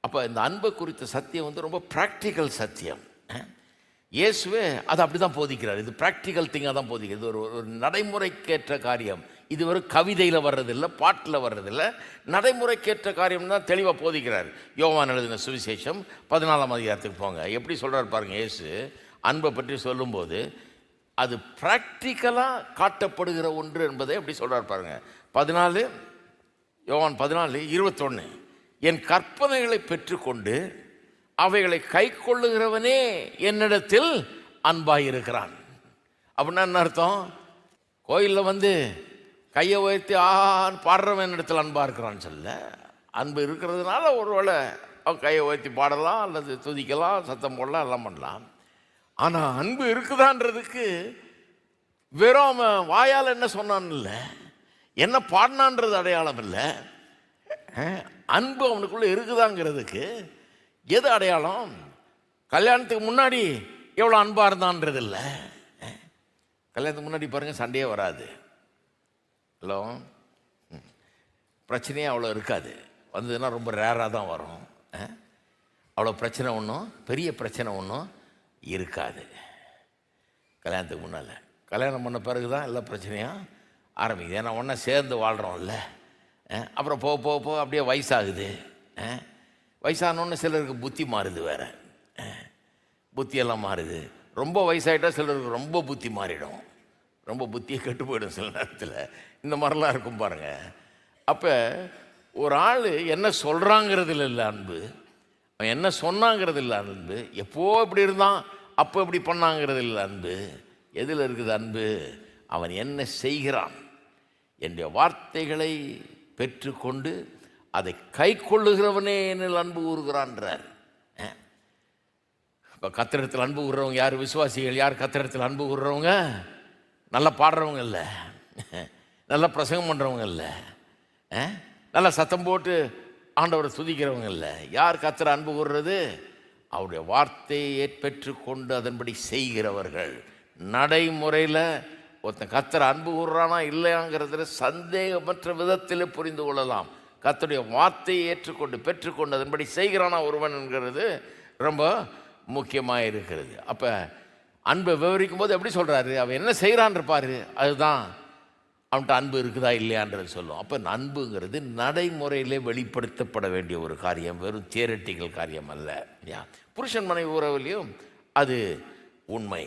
அப்போ இந்த அன்பை குறித்த சத்தியம் வந்து ரொம்ப ப்ராக்டிக்கல் சத்தியம். இயேசுவே அதை அப்படி தான் போதிக்கிறார். இது ப்ராக்டிக்கல் திங்காக தான் போதிக்கிறது. இது ஒரு நடைமுறைக்கேற்ற காரியம். இது வெறும் கவிதையில் வர்றதில்லை, பாட்டில் வர்றதில்லை, நடைமுறைக்கேற்ற காரியம் தான் தெளிவாக போதிக்கிறார். யோவான் எழுதின சுவிசேஷம் 14ஆம் அதிகாரத்துக்கு போங்க. எப்படி சொல்கிறார் பாருங்கள். இயேசு அன்பை பற்றி சொல்லும்போது அது ப்ராக்டிக்கலாக காட்டப்படுகிற ஒன்று என்பதை எப்படி சொல்கிறார் பாருங்கள். யோவான் 14:21 என் கற்பனைகளை பெற்றுக்கொண்டு அவைகளை கை கொள்ளுகிறவனே என்னிடத்தில் அன்பாயிருக்கிறான். அப்படின்னா என்ன அர்த்தம்? கோயிலில் வந்து கையை உயர்த்தி ஆன்னு பாடுறவன் என்னிடத்தில் அன்பாக இருக்கிறான்னு சொல்ல. அன்பு இருக்கிறதுனால ஒருவேளை அவன் கையை உயர்த்தி பாடலாம், அல்லது துதிக்கலாம், சத்தம் போடலாம், எல்லாம் பண்ணலாம். ஆனால் அன்பு இருக்குதான்றதுக்கு வெறும் அவன் வாயால் என்ன சொன்னான்னு இல்லை, என்ன பாடினான்றது அடையாளம் இல்லை. அன்பு அவனுக்குள்ளே இருக்குதாங்கிறதுக்கு எது அடையாளம்? கல்யாணத்துக்கு முன்னாடி எவ்வளோ அன்பாக இருந்தான்றது இல்லை. கல்யாணத்துக்கு முன்னாடி பாருங்கள், சண்டையே வராது. ஹலோ, பிரச்சனையே அவ்வளோ இருக்காது. வந்ததுன்னா ரொம்ப ரேராக தான் வரும். அவ்வளோ பிரச்சனை ஒன்றும், பெரிய பிரச்சனை ஒன்றும் இருக்காது கல்யாணத்துக்கு முன்னால். கல்யாணம் பண்ண பிறகு தான் எல்லா பிரச்சனையும் ஆரம்பிக்குது. ஏன்னா ஒன்றா சேர்ந்து வாழ்கிறோம்ல. அப்புறம் போக போக போக அப்படியே வயசாகுது. வயசானோன்னு சிலருக்கு புத்தி மாறுது, வேறு புத்தியெல்லாம் மாறுது. ரொம்ப வயசாகிட்டால் சிலருக்கு ரொம்ப புத்தி மாறிடும், ரொம்ப புத்தியை கெட்டு போயிடும் சில நேரத்தில். இந்த மாதிரிலாம் இருக்கும் பாருங்கள். அப்போ ஒரு ஆள் என்ன சொல்கிறாங்கிறதுல இல்லை அன்பு, அவன் என்ன சொன்னாங்கிறது இல்லை அன்பு, எப்போ இப்படி இருந்தான் அப்போ இப்படி பண்ணாங்கிறது இல்லை அன்பு. எதில் இருக்குது அன்பு? அவன் என்ன செய்கிறான். என்னுடைய வார்த்தைகளை பெற்றுக்கொண்டு அதை கை கொள்ளுகிறவனே என்னில் அன்பு கூறுகிறான்றார். இப்போ கத்திரத்தில் அன்பு கூறுறவங்க யார்? விசுவாசிகள். யார் கத்திரத்தில் அன்பு கூறுறவங்க? நல்லா பாடுறவங்க இல்லை, நல்லா பிரசங்கம் பண்ணுறவங்க இல்லை, நல்லா சத்தம் போட்டு ஆண்டவரை துதிக்கிறவங்க இல்லை. யார் கத்திர அன்பு கூறுறது? அவருடைய வார்த்தையை பெற்றுக்கொண்டு அதன்படி செய்கிறவர்கள். நடைமுறையில் ஒருத்தன் கத்திர அன்பு கூறுறானா இல்லையாங்கிறதுல சந்தேகமற்ற விதத்தில் புரிந்து கொள்ளலாம். கர்த்தருடைய வார்த்தையை ஏற்றுக்கொண்டு பெற்றுக்கொண்டு அதன்படி செய்கிறானா ஒருவன்ங்கிறது ரொம்ப முக்கியமாக இருக்கிறது. அப்போ அன்பை விவரிக்கும் போது எப்படி சொல்கிறாரு? அவன் என்ன செய்கிறான் இருப்பார், அதுதான் அவன்கிட்ட அன்பு இருக்குதா இல்லையான்றது சொல்லும். அப்போ அன்புங்கிறது நடைமுறையிலே வெளிப்படுத்தப்பட வேண்டிய ஒரு காரியம், வெறும் தியரட்டிக்கல் காரியம் அல்ல. புருஷன் மனைவி உறவுலையும் அது உண்மை.